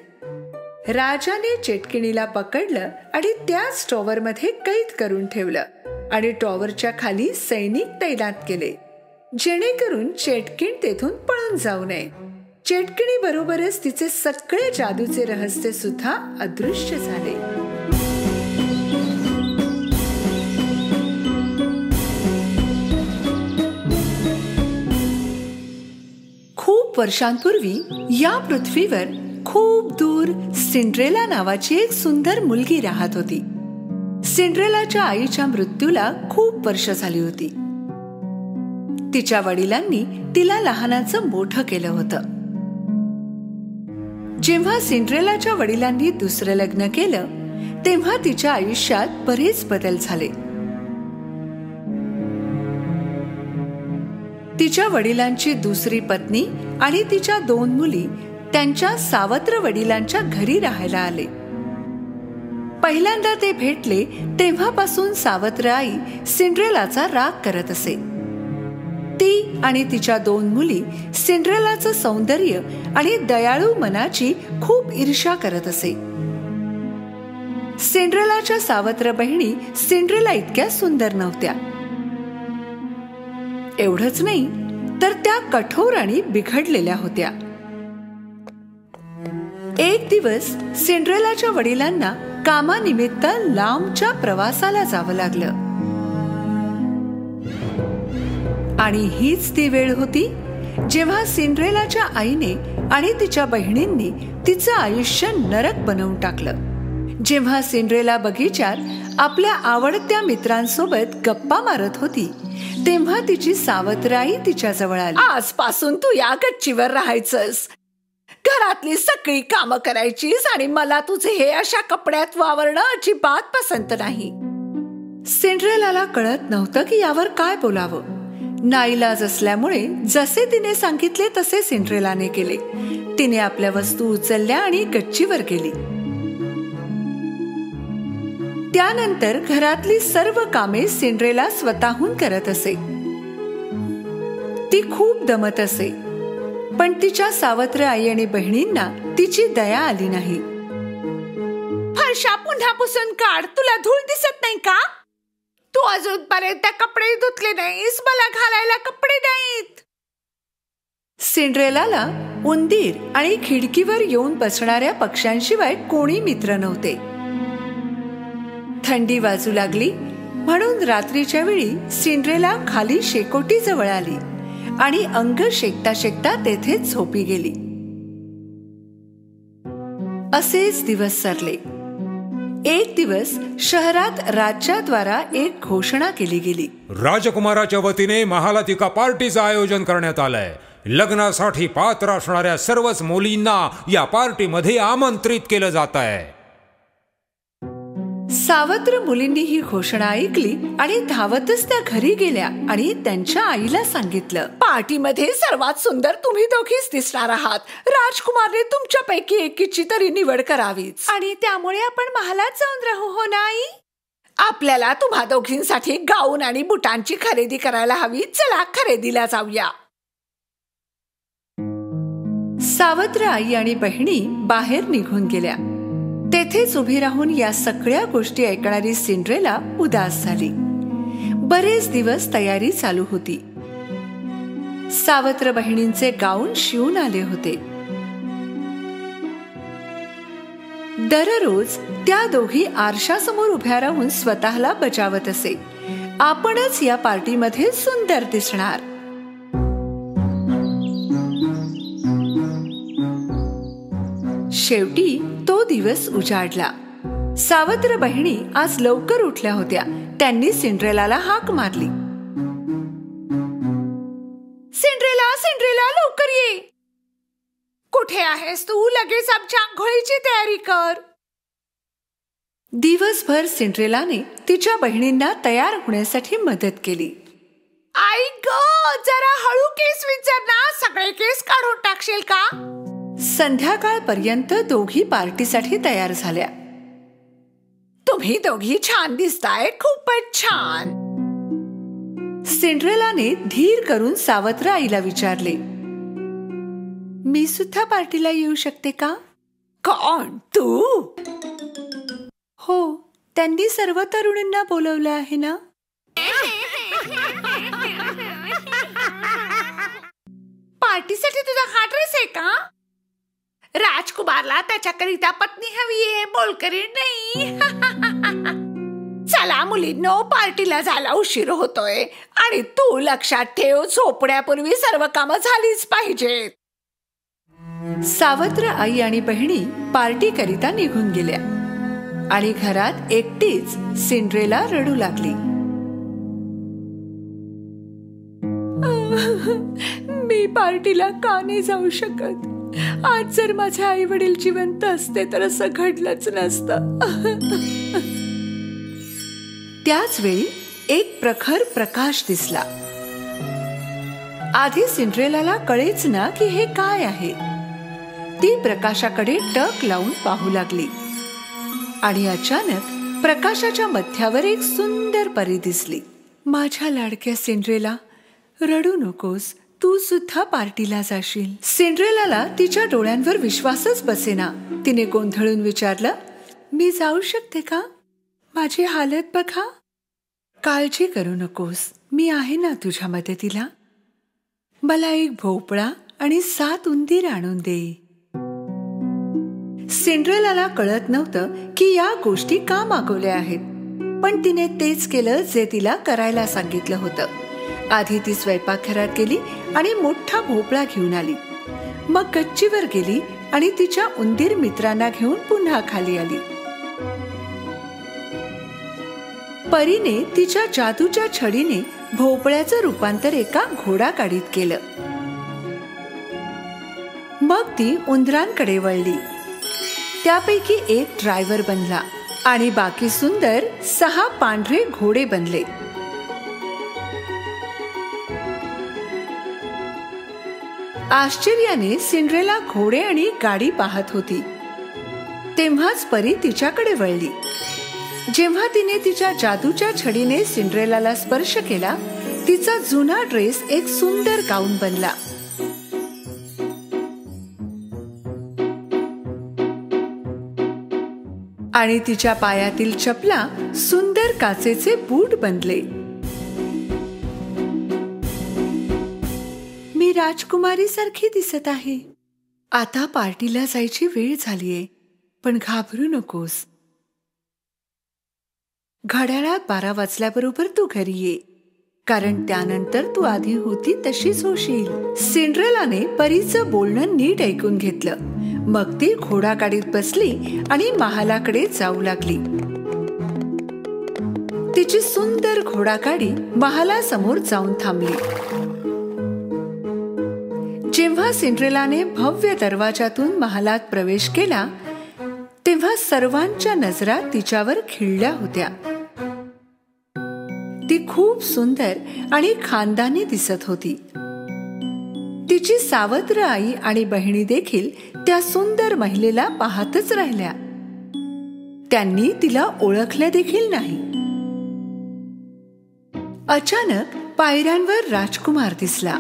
राजाने चेटकिणीला पकडलं आणि त्याच टॉवर मध्ये कैद करून ठेवलं आणि टॉवरच्या खाली सैनिक तैनात केले, जेणेकरून चेटकिण तेथून पळून जाऊ नये. चेटकिणी बरोबरच तिचे सगळे जादूचे रहस्य सुद्धा अदृश्य झाले. खूप वर्षांपूर्वी या पृथ्वीवर खूप दूर सिंड्रेला नावाची एक सुंदर मुलगी राहत होती. सिंड्रेलाच्या आईच्या मृत्यूला खूप वर्ष झाली होती. तिच्या वडिलांनी तिला लहानाचं मोठं केलं होतं. जेव्हा सिंड्रेलाच्या वडिलांनी दुसरं लग्न केलं, तेव्हा तिच्या आयुष्यात बरेच बदल झाले. तिच्या वडिलांची दुसरी पत्नी आणि तिच्या 2 मुली त्यांच्या सावत्र वडिलांच्या घरी राहायला आले. पहिल्यांदा ते भेटले तेव्हापासून सावत्र आई सिंड्रेलाचा राग करत असे. ती आणि तिच्या 2 मुली सिंड्रेलाचं सौंदर्य आणि दयाळू मनाची खूप ईर्ष्या करत असे. सिंड्रेलाच्या सावत्र बहिणी सिंड्रेला इतक्या सुंदर नव्हत्या. एवढंच नाही तर त्या कठोर आणि बिघडलेल्या होत्या. एक दिवस सिंड्रेलाच्या वडिलांना कामानिमित्त लांबच्या प्रवासाला जावं लागलं आणि हीच ती वेळ होती जेव्हा सिंड्रेलाच्या आईने आणि तिच्या बहिणींनी तिचं आयुष्य नरक बनवून टाकलं. जेव्हा सिंड्रेला बगीच्यात आपल्या आवडत्या मित्रांसोबत गप्पा मारत होती, तेव्हा तिची सावत्र आई तिच्या जवळ आली. आजपासून तू या गच्चीवर राहायचंस, घरातली सगळी कामं करायचीस आणि मला तुझे हे अशा कपड्यात वावरणं अजिबात पसंत नाही. सिंड्रेलाला कळत नव्हतं की यावर काय बोलावं. नाईलाज असल्यामुळे जसे तिने सांगितले तसे सिंड्रेलाने केले. तिने आपल्या वस्तू उचलल्या आणि गच्चीवर गेली. त्यानंतर घरातली सर्व कामे सिंड्रेला स्वतःहून करत असे. ती खूप दमत असे, पण तिच्या सावत्र आई आणि बहिणींना तिची दया आली नाही. फरशा पुन्हा पुसून काढ, तुला धूळ दिसत नाही का? तू अजूनपर्यंत कपडे धुतले नाहीस, मला घालायला कपडे नाहीत. सिंड्रेलाला उंदीर आणि खिडकीवर येऊन बसणाऱ्या पक्ष्यांशिवाय कोणी मित्र नव्हते. थंडी वाजू लागली म्हणून रात्रीच्या वेळी सिंड्रेला खाली शेकोटी जवळ आली आणि अंग शेकता शेकता तेथे झोपी गेली. असेच दिवस सरले. एक दिवस शहरात राज्या द्वारा एक घोषणा केली गेली. राजकुमाराच्या वतीने महालात एका पार्टीचं आयोजन करण्यात आलंय. लग्नासाठी पात्र असणाऱ्या सर्वच मुलींना या पार्टीमध्ये आमंत्रित केलं जात आहे. सावत्र मुलींनी ही घोषणा ऐकली आणि धावतच त्या घरी गेल्या आणि त्यांच्या आईला सांगितलं, पार्टीमध्ये सर्वात सुंदर तुम्ही दोघीच दिसणार आहात. राजकुमारने तुमच्यापैकी एकीची तरी निवड करावीच आणि त्यामुळे आपण महालात जाऊन राहू. हो नाही? आपल्याला तुम्हा दोघींसाठी गाऊन आणि बुटांची खरेदी करायला हवी. चला खरेदीला जाऊया. सावत्र आई आणि बहिणी बाहेर निघून गेल्या. तेथेच उभी राहून या सगळ्या गोष्टी ऐकणारी सिंड्रेला उदास झाली. बरेच दिवस तयारी चालू होती. सावत्र बहिणींचे गाऊन शिवून आले होते. दररोज त्या दोघी आरशासमोर उभ्या राहून स्वतःला बजावत असे, आपणच या पार्टीमध्ये सुंदर दिसणार. शेवटी तो दिवस उजाडला. सावत्र बहिणी आज लवकर उठल्या होत्या. त्यांनी सिंड्रेलाला हाक मारली, सिंड्रेला, सिंड्रेला, लवकर ये. कुठे आहेस तू? लगेच आमच्या आंघोळीची तयारी कर. दिवसभर सिंड्रेलाने तिच्या बहिणींना तयार होण्यासाठी मदत केली. आई ग, जरा हळू केस विचार ना, सगळे केस काढून टाकशील का? संध्याकाळपर्यंत दोघी पार्टीसाठी तयार झाल्या. तुम्ही दोघी छान दिसताय, खूपच छान. सिंड्रेलाने धीर करून सावत्र आईला विचारले, मी सुद्धा पार्टीला येऊ शकते का? कोण, तू? हो, त्यांनी सर्व तरुणींना बोलवलं आहे ना. पार्टीसाठी तुझा हा ड्रेस आहे का? राजकुमारला त्याच्याकरिता पत्नी हवी आहे, बोलकरी नाही. चला मुलींनो, पार्टीला जायला उशीर होतोय आणि तू लक्षात ठेव, झोपण्यापूर्वी सर्व कामं झालीच पाहिजेत. सावत्र आई आणि बहिणी पार्टी करिता निघून गेल्या आणि घरात एकटीच सिंड्रेला रडू लागली. मी पार्टीला का नाही जाऊ शकत? आज जर माझे आई वडील जिवंत असते तर असं घडलंच नसतं. त्याच वेळी एक प्रखर प्रकाश दिसला. आधी सिंड्रेलाला कळेच ना की हे काय आहे. ती प्रकाशाकडे टक लावून पाहू लागली आणि अचानक प्रकाशाच्या मध्यावर एक सुंदर परी दिसली. माझ्या लाडक्या सिंड्रेला, रडू नकोस, तू सुद्धा पार्टीला जाशील. सिंड्रेलाला तिच्या डोळ्यांवर विश्वासच बसेना. तिने गोंधळून विचारलं, मी जाऊ शकते का? माझी हालत बघा. काळजी करू नकोस, मी आहे ना तुझ्या मदतीला. मला एक भोपळा आणि 7 उंदीर आणून दे. सिंड्रेलाला कळत नव्हतं की या गोष्टी का मागवल्या आहेत, पण तिने तेच केलं जे तिला करायला सांगितलं होतं. आधी ती स्वयंपाकघरात गेली आणि मोठा भोपळा घेऊन आली. मग गच्चीवर गेली आणि तिच्या उंदीर मित्रांना घेऊन पुन्हा खाली आली. परीने तिच्या जादूच्या छडीने भोपळ्याचं रूपांतर एका घोडागाडीत केलं. मग ती उंदरांकडे वळली. त्यापैकी एक ड्रायव्हर बनला आणि बाकी सुंदर 6 पांढरे घोडे बनले. आश्चर्याने सिंड्रेला घोडे आणि गाडी पाहत होती. तेव्हाच परी तिच्याकडे वळली. जेव्हा तिने तिच्या जादूच्या छडीने सिंड्रेलाला स्पर्श केला, तिचा जुना ड्रेस एक सुंदर गाऊन बनला. आणि तिच्या पायातील चपला सुंदर काचेचे बूट बनले. मी राजकुमारी सारखी दिसत आहे. आता पार्टीला जायची वेळ झालीये, पण घाबरू नकोस. घड्याळात 12 वाजल्याबरोबर तू घरी ये, कारण त्यानंतर तू आधी होती तशीच होशील. सिंड्रेलाने परीचं बोलणं नीट ऐकून घेतलं. मग ती घोडागाडीत बसली आणि महालाकडे जाऊ लागली. तिची सुंदर घोडागाडी महालासमोर जाऊन थांबली. जेव्हा सिंड्रेलाने भव्य दरवाजातून महालात प्रवेश केला, तेव्हा सर्वांच्या नजरा तिच्यावर खिळल्या होत्या. ती खूप सुंदर आणि खानदानी दिसत होती. तिची सावत्र आई आणि बहिणी देखील त्या सुंदर महिलेला पाहतच राहिल्या. त्यांनी तिला ओळखले देखील नाही. अचानक पायऱ्यांवर राजकुमार दिसला.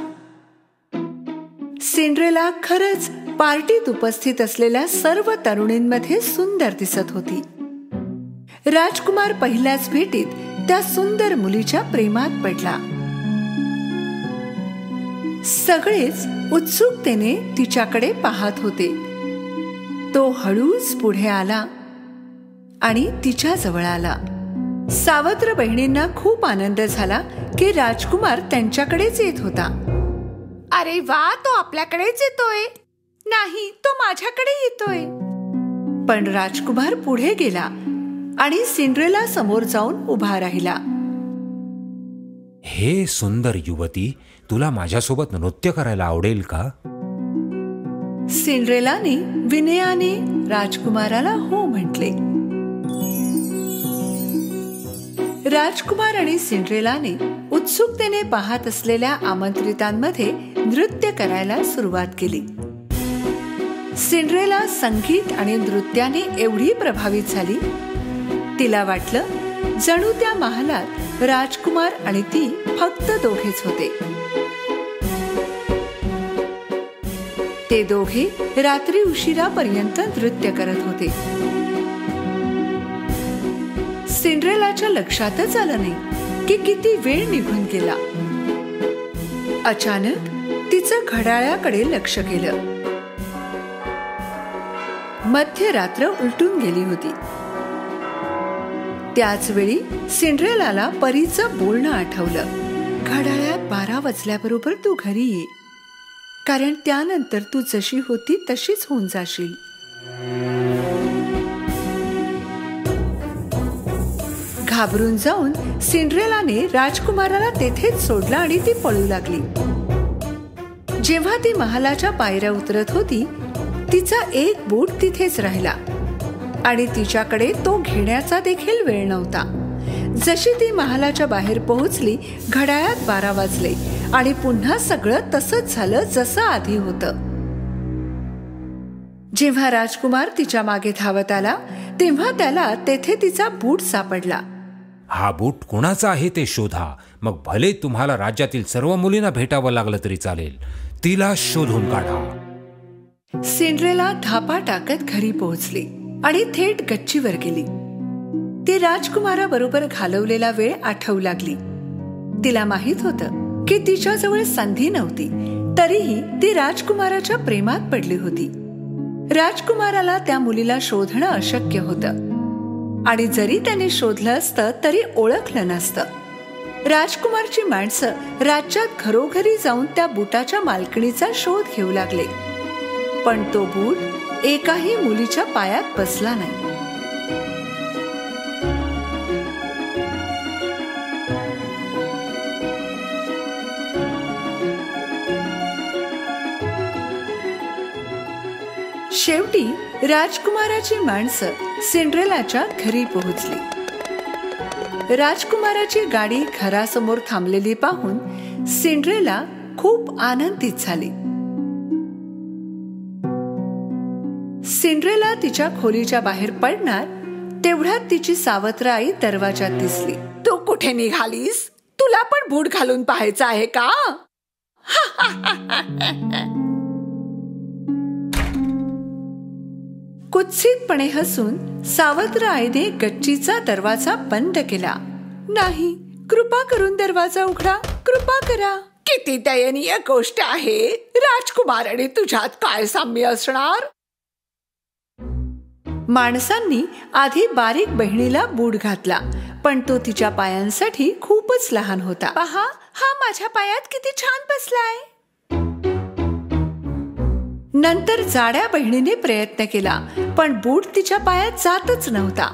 सिंड्रेला खरंच पार्टीत उपस्थित असलेल्या सर्व तरुणींमध्ये सुंदर दिसत होती. राजकुमार पहिल्याच भेटीत त्या सुंदर मुलीच्या प्रेमात पडला. सगळेच उत्सुकतेने तिच्याकडे पाहत होते. तो हळूच पुढे आला आणि तिच्या जवळ आला. सावत्र बहिणींना खूप आनंद झाला की राजकुमार त्यांच्याकडेच येत होता. अरे वा, तो आपल्याकडेच येतोय. नाही, तो माझ्याकडे येतोय. पण राजकुमार पुढे गेला आणि सिंड्रेला समोर जाऊन उभा राहिला. हे सुंदर युवती, तुला माझ्यासोबत नृत्य करायला आवडेल का? सिंड्रेलाने विनयाने राजकुमाराला हो म्हटले. राजकुमार आणि सिंड्रेलाने उत्सुकतेने पाहत असलेल्या आमंत्रितांमध्ये नृत्य करायला सुरुवात केली. सिंड्रेला संगीत आणि नृत्याने एवढी प्रभावित झाली, तिला वाटलं जणू त्या महालात राजकुमार आणि ती फक्त दोघेच होते. ते दोघे रात्री उशिरापर्यंत नृत्य करत होते. सिंड्रेलाच्या लक्षातच आलं नाही की किती वेळ निघून गेला. अचानक तिचं घड्याळाकडे लक्ष गेलं. मध्यरात्र उलटून गेली होती. त्याच वेळी सिंड्रेलाला परीचं बोलणं आठवलं. घड्याळात 12 वाजल्याबरोबर तू घरी ये, कारण त्यानंतर तू जशी होती तशीच होऊन जाशील. घाबरून जाऊन सिंड्रेलाने राजकुमाराला तेथेच सोडला आणि ती पळू लागली. जेव्हा ती महालाच्या पायऱ्या उतरत होती, तिचा एक बूट तिथेच राहिला आणि तिच्याकडे तो घेण्याचा देखील वेळ नव्हता. जशी ती महालाच्या बाहेर पोहोचली, घड्याळात 12 वाजले आणि पुन्हा सगळं तसंच झालं जसं आधी होतं. जेव्हा राजकुमार तिच्या मागे धावत आला, तेव्हा त्याला तेथे तिचा बूट सापडला. हा बूट कोणाचा आहे ते शोधा. मग भले तुम्हाला राज्यातील सर्व मुलींना भेटावं लागलं तरी चालेल. तिला शोधून काढा. सिंड्रेला धापा टाकत घरी पोहोचली आणि थेट गच्चीवर गेली. ती राजकुमाराबरोबर घालवलेला वेळ आठवू लागली. तिला माहित होतं की तिच्याजवळ संधी नव्हती, तरीही ती राजकुमाराच्या प्रेमात पडली होती. राजकुमाराला त्या मुलीला शोधणं अशक्य होतं आणि जरी त्याने शोधलं असतं तरी ओळखलं नसतं. राजकुमारची माणसं राज्यात घरोघरी जाऊन त्या बुटाच्या मालकिणीचा शोध घेऊ लागले, पण तो बूट एकाही मुलीच्या पायात बसला नाही. शेवटी राजकुमाराची माणसं सिंड्रेलाच्या घरी पोहोचली. राजकुमाराची गाडी घरासमोर थांबलेली पाहून सिंड्रेला खूप आनंदित झाली. सिंड्रेला तिच्या खोलीच्या बाहेर पडणार तेवढ्यात तिची सावत्र आई दरवाजात दिसली. तू कुठे निघालीस? तुला पण बूट घालून पाहायचं आहे का? कुत्सितपणे हसून सावत्र आईने गच्चीचा दरवाजा बंद केला. नाही, कृपा करून दरवाजा उघडा, कृपा करा. किती दयनीय गोष्ट आहे. राजकुमार आणि तुझ्यात काय साम्य असणार? माणसांनी आधी बारीक बहिणीला बूट घातला, पण तो तिच्या पायांसाठी खूपच लहान होता. पहा, हा माझ्या पायात किती छान बसलाय. नंतर जाड्या बहिणीने प्रयत्न केला, पण बूट तिच्या पायात जातच नव्हता.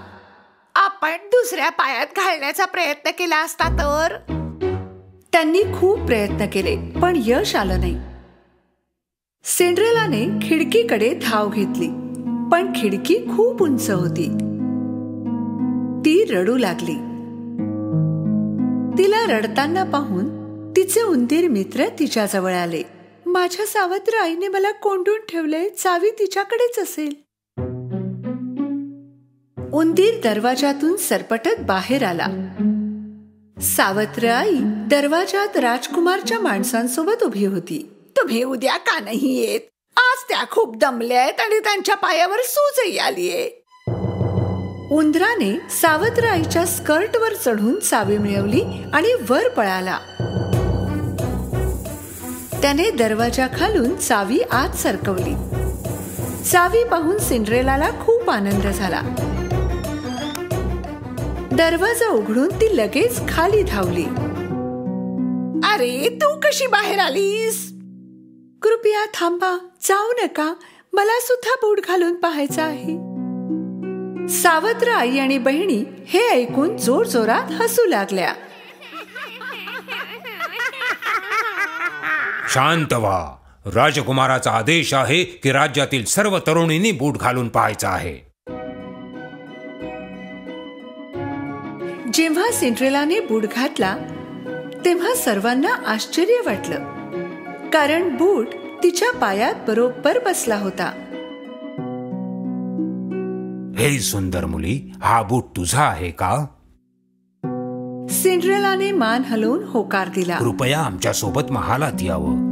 आपण दुसऱ्या पायात घालण्याचा प्रयत्न केला असता तर? त्यांनी खूप प्रयत्न केले, पण यश आलं नाही. सिंड्रेलाने खिडकीकडे धाव घेतली, पण खिडकी खूप उंच होती. ती रडू लागली. तिला रडताना पाहून तिचे उंदीर मित्र तिच्या जवळ आले. माझ्या सावत्र आईने मला कोंडून ठेवले, चावी तिच्याकडेच असेल. उंदीर दरवाजातून सरपटत बाहेर आला. सावत्र आई दरवाजात राजकुमारच्या माणसांसोबत उभी होती. तुम्ही उद्या का नाही येत? आज त्या खूप दमल्यात आणि त्यांच्या पायावर सूजही आलीये. उंदराने सावत्र आईच्या स्कर्टवर चढून चावी मिळवली आणि वर पळाला. त्याने दरवाजा खालून चावी आत सरकवली. चावी पाहून सिंड्रेलाला खूप आनंद झाला. दरवाजा उघडून ती लगेच खाली धावली. अरे, तू कशी बाहेर आलीस? कृपया थांबा, जाऊ नका, मला सुद्धा बूट घालून पाहायचं आहे. सावत्र आई आणि बहिणी हे ऐकून जोरजोरात हसू लागल्या. शांत व्हा. राजकुमाराचा आदेश आहे की राज्यातील सर्व तरुणींनी बूट घालून पाहायचं आहे. जेव्हा सिंड्रेलाने बूट घातला तेव्हा सर्वांना आश्चर्य वाटलं, कारण बूट तिच्या पायात बरोबर बसला होता. हे सुंदर मुली, हा बूट तुझा आहे का? सिंड्रेलाने मान हलवून होकार दिला. कृपया आमच्या सोबत महालात यावं.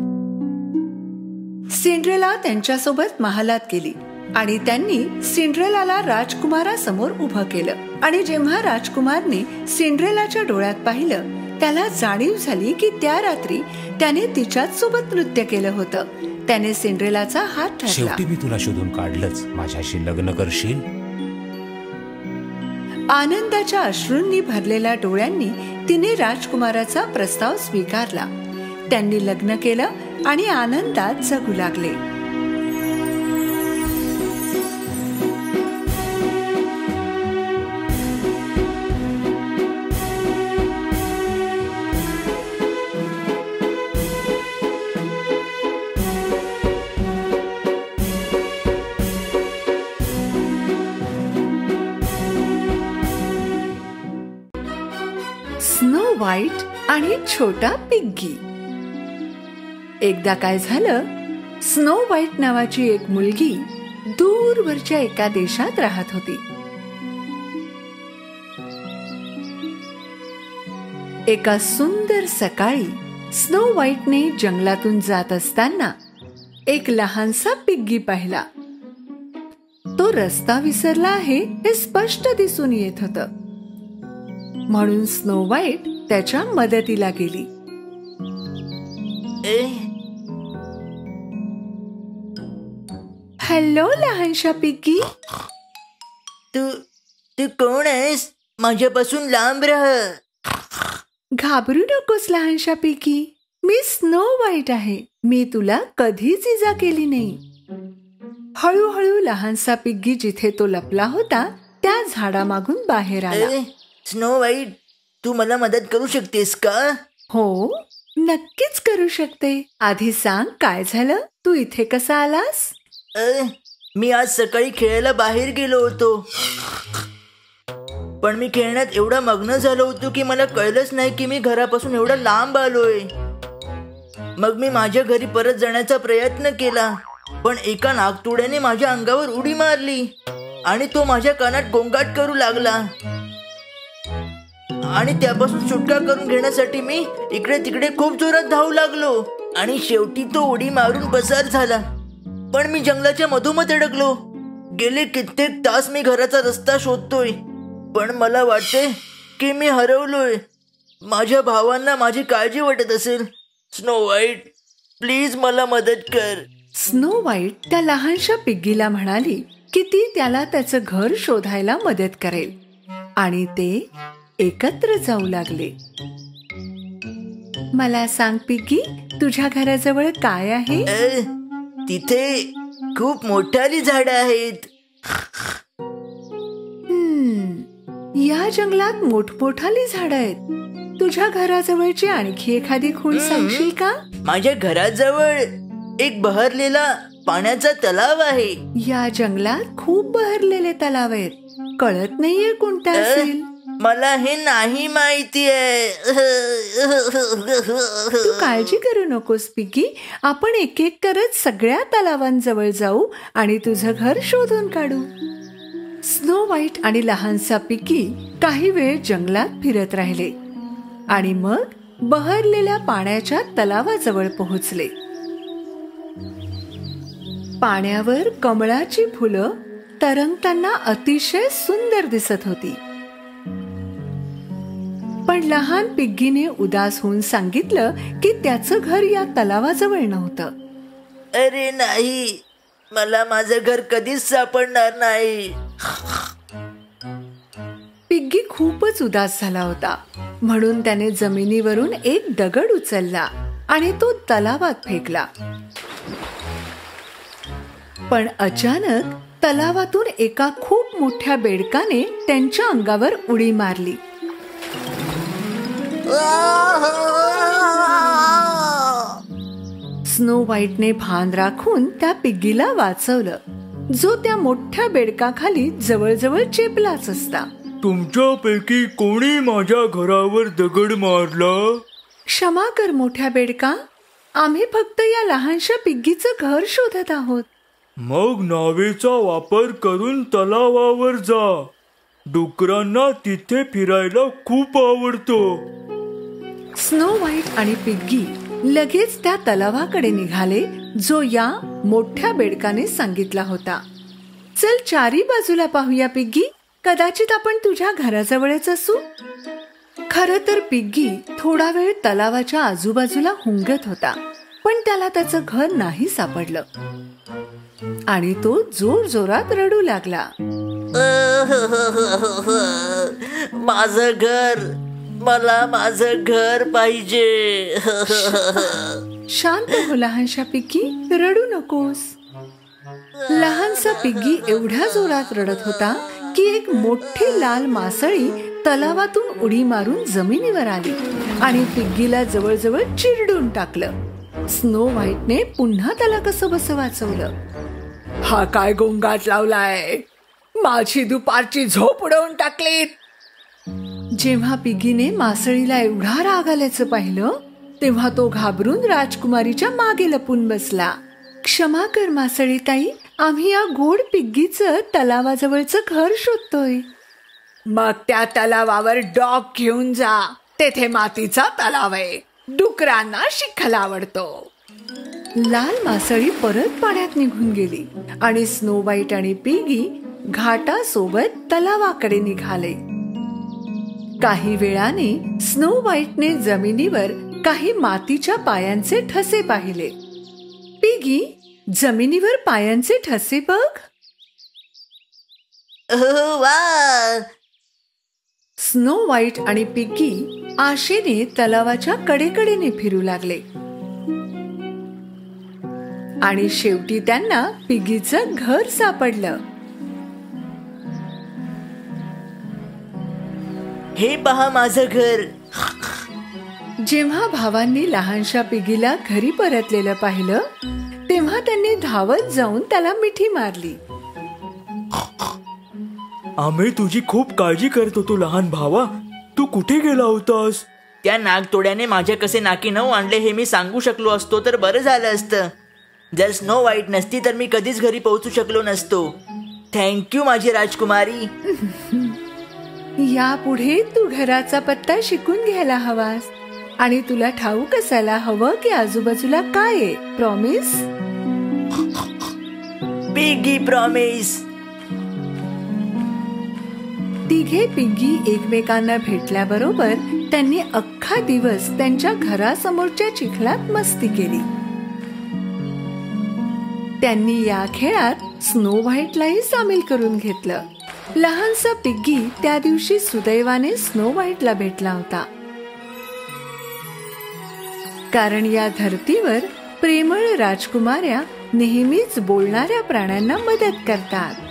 सिंड्रेला त्यांच्यासोबत महालात गेली आणि त्यांनी सिंड्रेलाला राजकुमारासमोर उभं केलं. आणि जेव्हा राजकुमारने सिंड्रेलाच्या डोळ्यात पाहिलं, त्याला जाणीव झाली की त्या रात्री त्याने तिच्याच सोबत नृत्य केलं होतं. त्याने सिंड्रेलाचा हात धरला. शेवटी मी तुला शोधून काढलंच. माझ्याशी लग्न करशील? आनंदाच्या अश्रूंनी भरलेल्या डोळ्यांनी तिने राजकुमाराचा प्रस्ताव स्वीकारला. त्यांनी लग्न केलं आणि आनंदात जगू लागले. स्नो व्हाईट आणि छोटा पिग्गी. एकदा काय झालं, स्नो व्हाईट नावाची एक मुलगी दूरवरच्या एका देशात राहत होती. एका सुंदर सकाळी स्नो व्हाईटने जंगलातून जात असताना एक लहानसा पिग्गी पाहिला. तो रस्ता विसरला आहे हे स्पष्ट दिसून येत होतं. म्हणून स्नो व्हाईट त्याच्या मदतीला गेली. हॅलो लहानशा पिग्गी. तू कोण आहेस? माझ्यापासून लांब राह. घाबरू नकोस लहानशा पिग्गी, मी स्नो व्हाईट आहे. मी तुला कधीच इजा केली नाही. हळूहळू लहानसा पिग्गी जिथे तो लपला होता त्या झाडामागून बाहेर आला. स्नो व्हाईट, तू मला मदत करू शकतेस का? हो, नक्कीच करू शकते. आधी सांग, काय झालं? तू इथे कसा आलास? मी आज सकाळी खेळायला बाहेर गेलो होतो, पण मी खेळण्यात एवढा मग्न झालो होतो की मला कळलंच नाही की मी घरापासून एवढा लांब आलोय. मग मी माझ्या घरी परत जाण्याचा प्रयत्न केला, पण एका नागतोड्याने माझ्या अंगावर उडी मारली आणि तो माझ्या कानात गोंगाट करू लागला. आणि त्यापासून सुटका करून घेण्यासाठी मी इकडे तिकडे खूप जोरात धावू लागलो आणि शेवटी तो उडी मारून पसार झाला. पण मी जंगलाच्या मधोमध अडकलो. गेले कित्येक तास मी घराचा रस्ता शोधतोय, पण मला वाटते की मी हरवलोय. माझ्या भावांना माझी काळजी वाटत असेल. स्नो व्हाईट, प्लीज मला मदत कर. स्नो व्हाईट त्या लहानशा पिग्गीला म्हणाली की ती त्याला त्याचं घर शोधायला मदत करेल आणि ते एकत्र जाऊ लागले. मला सांग पिग्गी, तुझ्या घराजवळ काय आहे? तिथे खूप मोठाली झाडं आहेत. या जंगलात मोठमोठाली झाडं आहेत. तुझ्या घराजवळची आणखी एखादी खूण सांगशील का? माझ्या घराजवळ एक बहरलेला पाण्याचा तलाव आहे. या जंगलात खूप बहरलेले तलाव आहेत. कळत नाहीये कोणता असेल. मला हे नाही माहिती आहे. तू काळजी करू नकोस पिग्गी, आपण एक एक करत सगळ्या तलावांजवळ जाऊ आणि तुझं घर शोधून काढू. स्नो व्हाईट आणि लहानसा पिग्गी काही वेळ जंगलात फिरत राहिले आणि मग बहरलेल्या पाण्याच्या तलावाजवळ पोहोचले. पाण्यावर कमळाची फुलं तरंगताना अतिशय सुंदर दिसत होती. पण लहान पिग्गीने उदास होऊन सांगितलं की त्याचं घर या तलावाजवळ नव्हतं. अरे नाही, मला माझं घर कधीच सापडणार नाही. पिग्गी खूपच उदास झाला होता, म्हणून त्याने जमिनीवरून एक दगड उचलला आणि तो तलावात फेकला. पण अचानक तलावातून एका खूप मोठ्या बेडकाने त्यांच्या अंगावर उडी मारली. स्नो व्हाईटने भान राखून त्या पिग्गीला वाचवलं, जो त्या मोठ्या बेडकाखाली जवळजवळ चेपलाच असता. तुमच्यापैकी कोणी माझ्या घरावर दगड मारला? क्षमा कर मोठ्या बेडका, आम्ही फक्त या लहानशा पिग्गीचं घर शोधत आहोत. मग नावेचा वापर करून तलावावर जा. डुकरांना तिथे फिरायला खूप आवडतो. स्नो व्हाईट आणि पिग्गी लगेच त्या तलावाकडे निघाले, जो या मोठ्या बेडकाने सांगितला होता. चल चारी बाजूला पाहूया पिग्गी, कदाचित आपण तुझ्या घराजवळच असू. खरं तर पिग्गी थोडा वेळ तलावाच्या आजूबाजूला हुंगत होता, पण त्याला त्याचं घर नाही सापडलं आणि तो जोर जोरात रडू लागला. माझं घर, मला माझं घर पाहिजे. शांत हो लहानशा पिग्गी, रडू नकोस. लहानसा पिग्गी एवढ्या जोरात रडत होता की एक मोठी लाल मासळी तलावातून उडी मारून जमिनीवर आली आणि पिग्गीला जवळजवळ चिरडून टाकलं. स्नो व्हाईटने पुन्हा त्याला कसं बसं वाचवलं. हा काय गोंगाट लावलाय, माझी दुपारची झोप उडवून टाकलीत. जेव्हा पिग्गीने मासळीला एवढा राग आल्याचं पाहिलं, तेव्हा तो घाबरून राजकुमारीच्या मागे लपून बसला. क्षमा कर मासळी ताई, आम्ही या गोड पिग्गीचं तलावाजवळचं घर शोधतोय. मग त्या तलावावर डॉग घेऊन जा, तेथे मातीचा तलाव आहे. डुकरांना शिखल आवडतो. लाल मासळी परत पाण्यात निघून गेली आणि स्नो व्हाईट आणि पिगी घाटासोबत तलावाकडे निघाले. काही वेळाने स्नो व्हाईटने जमिनीवर काही मातीच्या पायांचे ठसे पाहिले. पिगी, जमिनीवर पायांचे ठसे बघ. वा! स्नो व्हाईट आणि पिग्गी आशेने तलावाच्या कडेकडेने फिरू लागले आणि शेवटी त्यांना पिग्गीचं घर सापडलं. हे पहा माझं घर. जेव्हा भावांनी लहानशा पिग्गीला घरी परतलेलं पाहिलं, तेव्हा त्यांनी धावत जाऊन त्याला मिठी मारली. आम्ही तुझी खूप काळजी करत होतो लहान भावा, तू कुठे गेला होतास? त्या नागतोड्याने माझ्या कसे नाकी नऊ आणले हे मी सांगू शकलो असतो तर बरं झालं असतं. जर स्नो व्हाईट नसती तर मी कधीच घरी पोहोचू शकलो नसतो. थँक्यू माझी राजकुमारी. यापुढे तू घराचा पत्ता शिकून घ्यायला हवास आणि तुला ठाऊक असायला हवं की आजूबाजूला काय आहे. प्रॉमिस? Piggy promise. तिघे पिगी एकमेकांना भेटल्याबरोबर त्यांनी अख्खा दिवस त्यांच्या घरासमोरच्या चिखलात मस्ती केली. त्यांनी या खेळात स्नो व्हाईटलाही सामील करून घेतलं. लहानसा पिग्गी त्या दिवशी सुदैवाने स्नो व्हाईटला भेटला होता, कारण या धरतीवर प्रेमळ राजकुमाऱ्या नेहमीच बोलणाऱ्या प्राण्यांना मदत करतात.